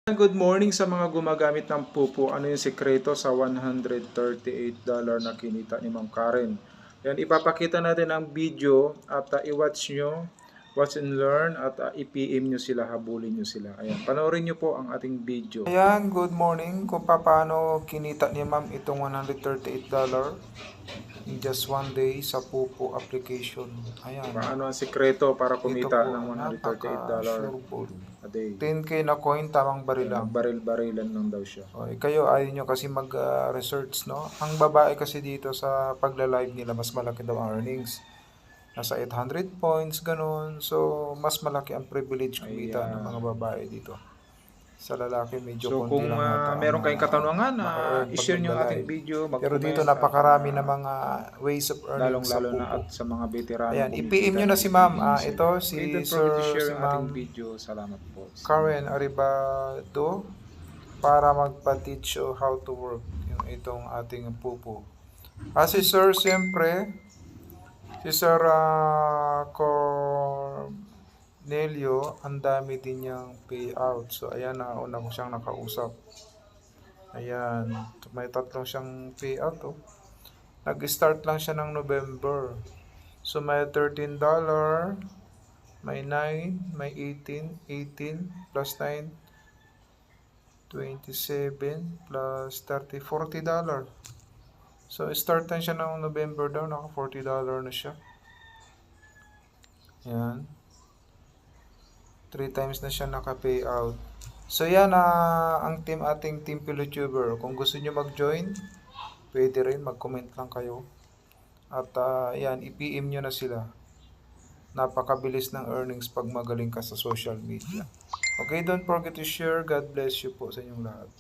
Good morning sa mga gumagamit ng Pupo. Ano yung sekreto sa $138 na kinita ni Ma'am Karen? Yan, ipapakita natin ang video at i-watch nyo, watch and learn at i-PM nyo sila, habulin nyo sila. Ayan, panoorin nyo po ang ating video. Ayan, good morning. Kung paano kinita ni Ma'am itong $138 in just one day sa Pupo application. Ayan. Paano ang sekreto para kumita ng $138 a day? 10k na coin, tamang baril lang. Baril-barilan lang daw siya. Okay, kayo ayaw nyo kasi mag-research, no? Ang babae kasi dito sa pagla-live nila, mas malaki daw ang earnings. Nasa 800 points, ganun. So, mas malaki ang privilege kumita ng mga babae dito. Sa lalaki, medyo konti lang yata. Meron kayong katanungan, i-share nyo ang ating video. Pero dito napakarami na mga ways of earning sa Pupo. Na at sa mga veterano. Ayan, i-PM nyo na si Ma'am. Ito, si Sir, si Ma'am Salamat po. Karen Aribado para magpa-teach you how to work yung itong ating Pupo. Si Sir, siyempre, si Sir Cornelio, ang dami din niyang payout. So, ayan, una ko siyang nakausap. Ayan, may tatlong siyang payout. Oh. Nag-start lang siya ng November. So, may $13, may 9, may 18, 18 plus 9, 27 plus 30, $40. So, start lang siya ng November daw, naka $40 na siya. Yan. 3 times na siya naka-payout. So, yan ang ating Team PiloTuber. Kung gusto nyo mag-join, pwede rin, mag-comment lang kayo. At yan, i-PM nyo na sila. Napakabilis ng earnings pag magaling ka sa social media. Okay, don't forget to share. God bless you po sa inyong lahat.